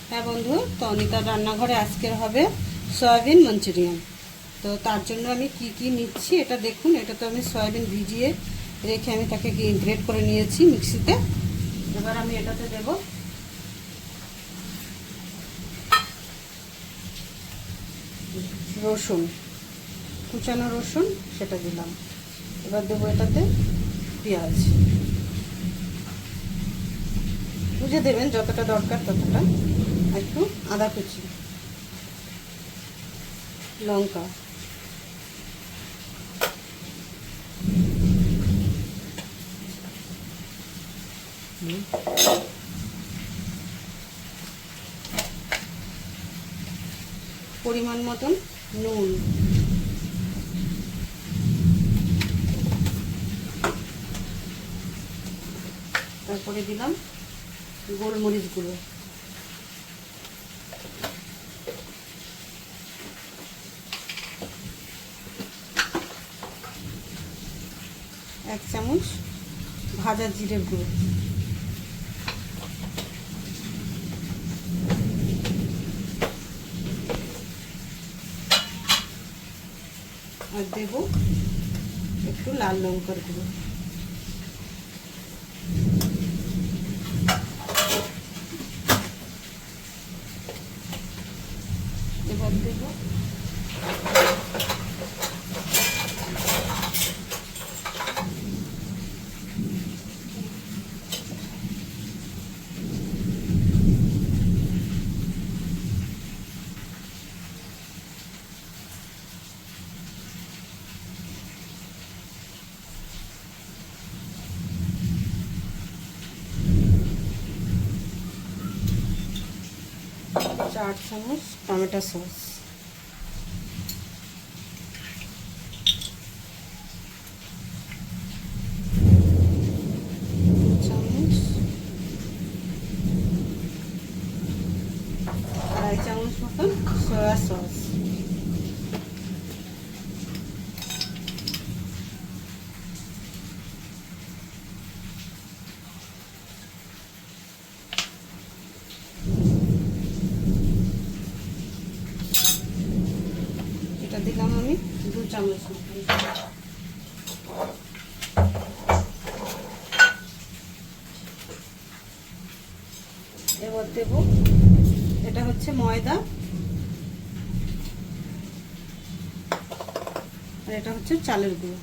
হ্যাঁ বন্ধু, তো অনিতার রান্নাঘরে আজকের হবে সয়াবিন মঞ্চুরিয়ান। তো তার জন্য আমি কি কি নিচ্ছি এটা দেখুন। এটা তো আমি সয়াবিন ভিজিয়ে রেখে আমি তাকে গ্রেট করে নিয়েছি মিক্সিতে। এবার আমি এটাতে দেব রসুন, কুচানো রসুন, সেটা দিলাম। এবার দেবো এটাতে পেঁয়াজ, বুঝে দেবেন যতটা দরকার ততটা। একটু আদা কুচি, লঙ্কা, পরিমাণ মতন নুন, তারপরে দিলাম গোলমরিচ গুঁড়ো, এক চামচ ভাজা জিরের গুঁড়ো, আর দেব একটু লাল লঙ্কার গুঁড়ো। এবার দেব চার চামচ টমেটো সস, চামচ, আড়াই চামচ মতন সয়া সস, এটা দিলাম আমি 2 চামচ মতন। এবার দেব, এটা হচ্ছে ময়দা আর এটা হচ্ছে চালের গুঁড়ো।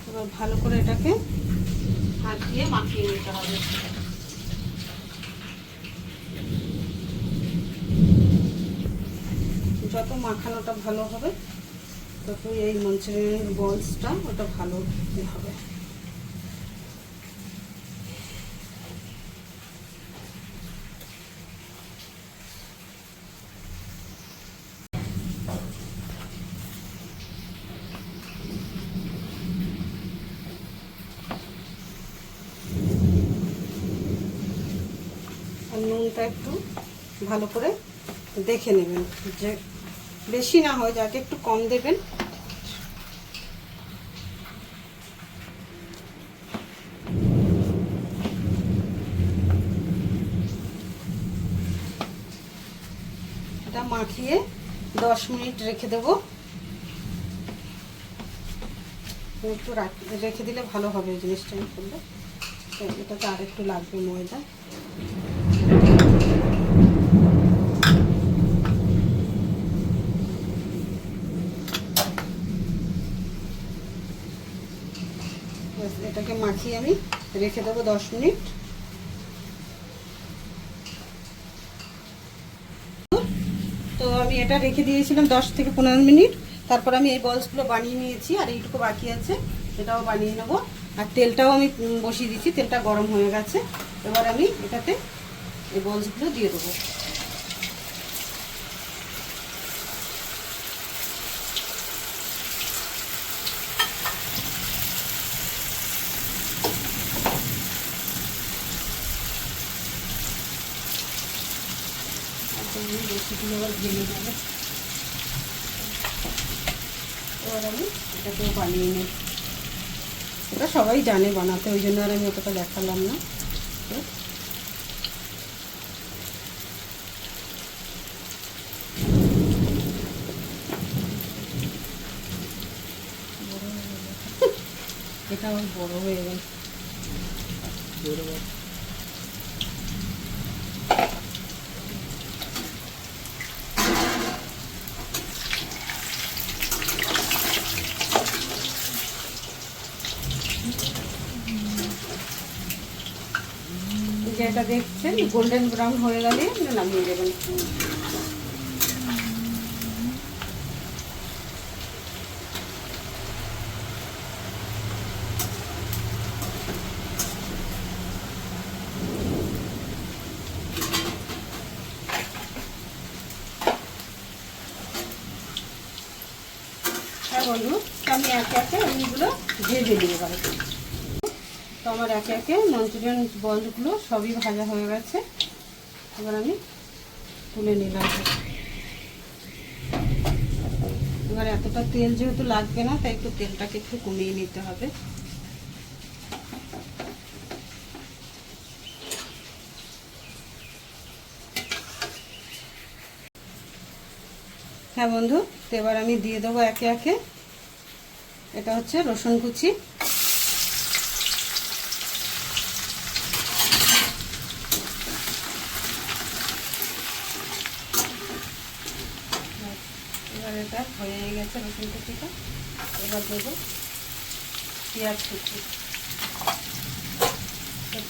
এবার ভালো করে এটাকে হাত দিয়ে মাখিয়ে নিতে হবে। যত মাখানোটা ভালো হবে তত এই মঞ্চুরিয়ান বলসটা ওটা ভালো হবে। আর নুনটা একটু ভালো করে দেখে নেবেন, যে বেশি না হয়, যাতে একটু কম দেবেন। এটা মাখিয়ে 10 মিনিট রেখে দেব। একটু রেখে দিলে ভালো হবে এই জিনিসটা করলে। এটাতে আর একটু লাগবে ময়দা। এটাকে মাখিয়ে আমি রেখে দেবো 10 মিনিট। তো আমি এটা রেখে দিয়েছিলাম 10 থেকে 15 মিনিট। তারপর আমি এই বলসগুলো বানিয়ে নিয়েছি, আর এইটুকু বাকি আছে, এটাও বানিয়ে নেব। আর তেলটাও আমি বসিয়ে দিচ্ছি, তেলটা গরম হয়ে গেছে। এবার আমি এটাতে এই বলসগুলো দিয়ে দেবো। বেশিগুলো আবার ভেঙে যাবে। এবার আমি এটাকেও বানিয়ে নিই। ওটা সবাই জানে বানাতে, ওই জন্য আর আমি ওটা দেখালাম না। এটা আমার বড় হয়ে গেল। যেটা দেখছেন গোল্ডেন ব্রাউন হয়ে গেলে নামিয়ে দেবেন। হ্যাঁ বন্ধু, আমি একে একে এইগুলো ভেজে নিয়ে পারি। তো আমার একে একে মঞ্চুরিয়ান বলগুলো সবই ভাজা হয়ে গেছে। এবার আমি তুলে নিলাম। এবার এতটা তেল যেহেতু লাগবে না, তাই একটু তেলটাকে একটু কমিয়ে নিতে হবে। হ্যাঁ বন্ধু, তো এবার আমি দিয়ে দেবো একে একে। এটা হচ্ছে রসুন কুচি, এবার এটা হয়ে গেছে রসুন কুচিটা। এবার দেবো পেঁয়াজ কুচি।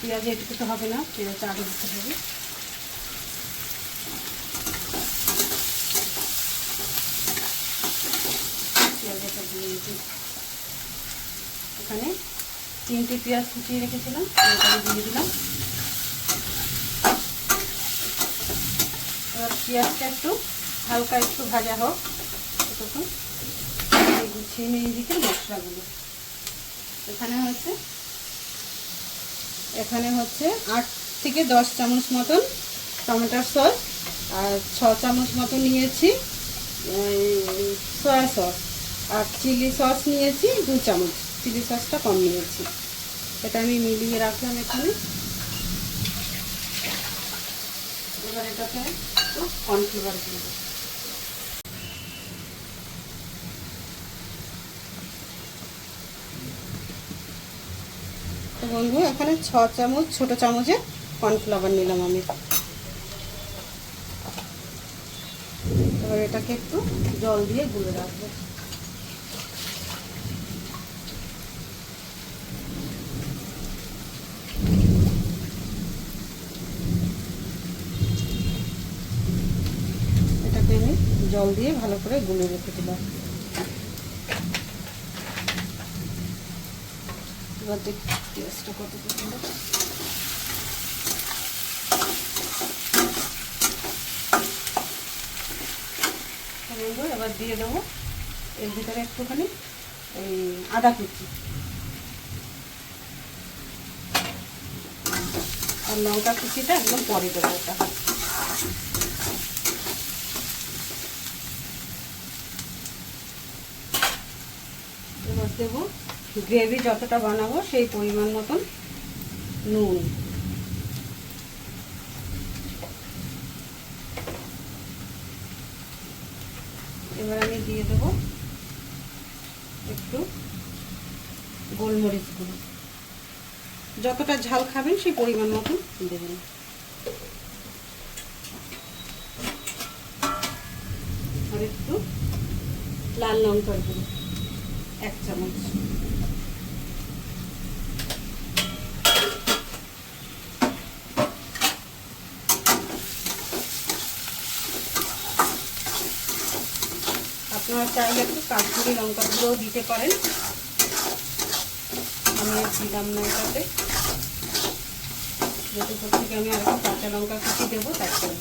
পেঁয়াজ এটুকু তো হবে না, পেঁয়াজটা আরও দিতে হবে। পেঁয়াজটা দিয়ে দিই। এখানে 3টে পেঁয়াজ কুচিয়ে রেখেছিলাম, পেঁয়াজটা দিয়ে দিলাম। এবার পেঁয়াজটা একটু হালকা একটু ভাজা হোক, তখন গুছিয়ে নিয়ে দিকে মশলাগুলো। এখানে হচ্ছে 8 থেকে 10 চামচ মতন টমেটোর সস, আর 6 চামচ মতো নিয়েছি সয়া সস, আর চিলি সস নিয়েছি 2 চামচ। চিলি সসটা কম নিয়েছি। এটা আমি মিলিয়ে রাখলাম এখানে। এবার এটাকে একটু কর্নফ্লাওয়ার দিয়ে দেবো। তো বন্ধু, এখানে 6 চামচ ছোট চামচে কর্নফ্লাওয়ার নিলাম আমি। এবার এটাকে একটু জল দিয়ে গুলে রাখবো। এটাকে আমি জল দিয়ে ভালো করে গুলে রেখে দিলাম। এবার দেখি পেঁয়াজটা কত সুন্দর। এবার দিয়ে দেবো এর ভিতরে একটুখানি এই আদা কুচি আর লঙ্কা কুচিটা একদম পরে দেবো। এটা এবার দেবো গ্রেভি যতটা বানাবো সেই পরিমাণ মতন নুন। এবার আমি দিয়ে দেবো একটু গোলমরিচ গুঁড়ো, যতটা ঝাল খাবেন সেই পরিমাণ মতন দেবেন। আর একটু লাল লঙ্কার গুঁড়ো 1 চামচ। আপনারা চাইলে একটু কাশ্মীরি লঙ্কা গুঁড়োও দিতে পারেন, আমি আর দিলাম না এটাতে, যেহেতু থেকে আমি আর একটু কাঁচা লঙ্কা কুচি দেবো তার জন্য।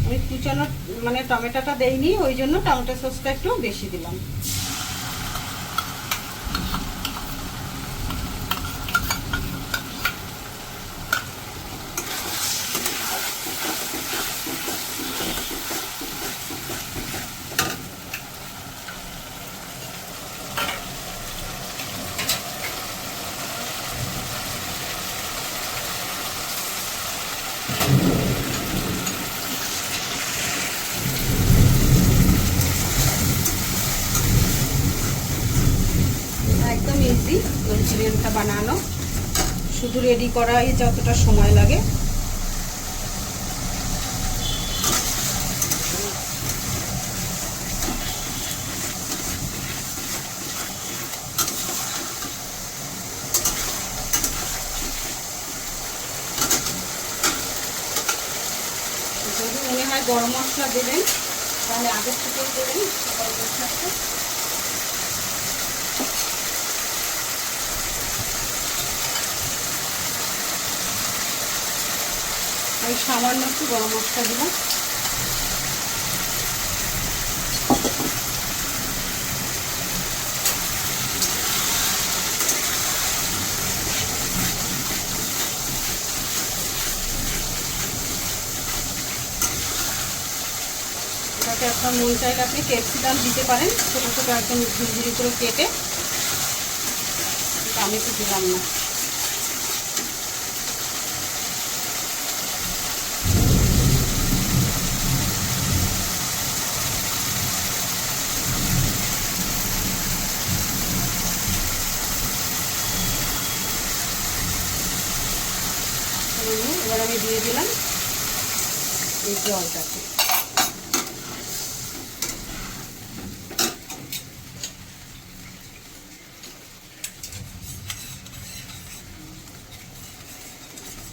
আমি কুচানো মানে টমেটোটা দেইনি, ওই জন্য টমেটো সসটা একটু বেশি দিলাম। ইজি মাঞ্চুরিয়ানটা বানানো, শুধু রেডি করাই যতটা সময় লাগে। যদি মনে হয় গরম মশলা দেবেন তাহলে আগের থেকেই দেবেন গরমের সাথে। আমি সামান্য একটু গরম মশলা দিলাম। এটাতে আপনার মন চাইলে আপনি ক্যাপসিকাম দিতে পারেন, ছোটো ছোটো একদম ঝুড়ি করে কেটে, আমি একটু দিলাম না। এবার আমি দিয়ে দিলাম এই জলটাকে।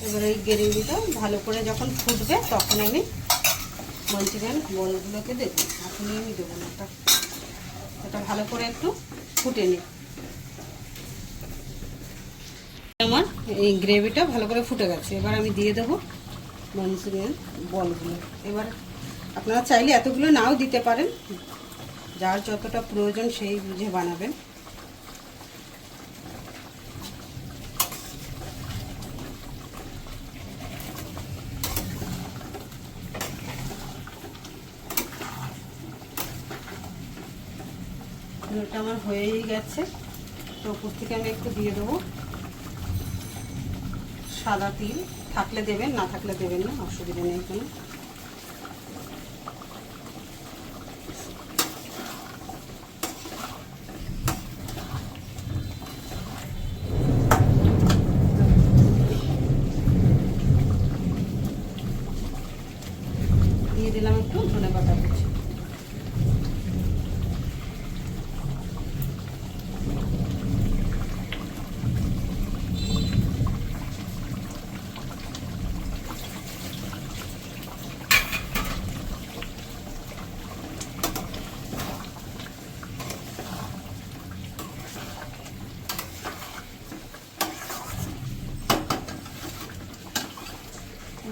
এবার এই গ্রেভিটা ভালো করে যখন ফুটবে তখন আমি মাঞ্চুরিয়ান বলগুলোকে দেবো, এখনই আমি দেবো না। এটা ভালো করে একটু ফুটে নিই। আমার এই গ্রেভিটা ভালো করে ফুটে গেছে, এবার আমি দিয়ে দেবো মাঞ্চুরিয়ান বলগুলো। এবার আপনারা চাইলে এতগুলো নাও দিতে পারেন, যার যতটা প্রয়োজন সেই বুঝে বানাবেন। এটা আমার হয়েই গেছে, তো উপর থেকে আমি একটু দিয়ে দেবো সাদা তিল, থাকলে দেবেন, না থাকলে দেবেন না, অসুবিধা নেই কোনো। দিয়ে দিলাম একটু ধনেপাতা কুচি।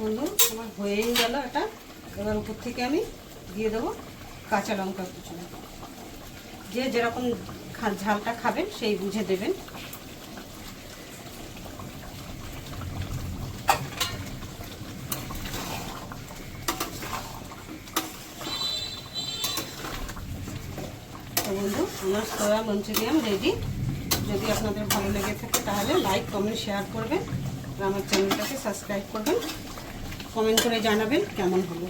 বন্ধু আমার হয়েই গেল এটা। এবার উপর থেকে আমি দিয়ে দেবো কাঁচা লঙ্কা কুচি। যে যেরকম ঝালটা খাবেন সেই বুঝে দেবেন। তো বন্ধু আমার সয়া মাঞ্চুরিয়ান রেডি। যদি আপনাদের ভালো লেগে থাকে তাহলে লাইক কমেন্ট শেয়ার করবেন, আর আমার চ্যানেলটাকে সাবস্ক্রাইব করবেন, কমেন্ট করে জানাবেন কেমন হলো।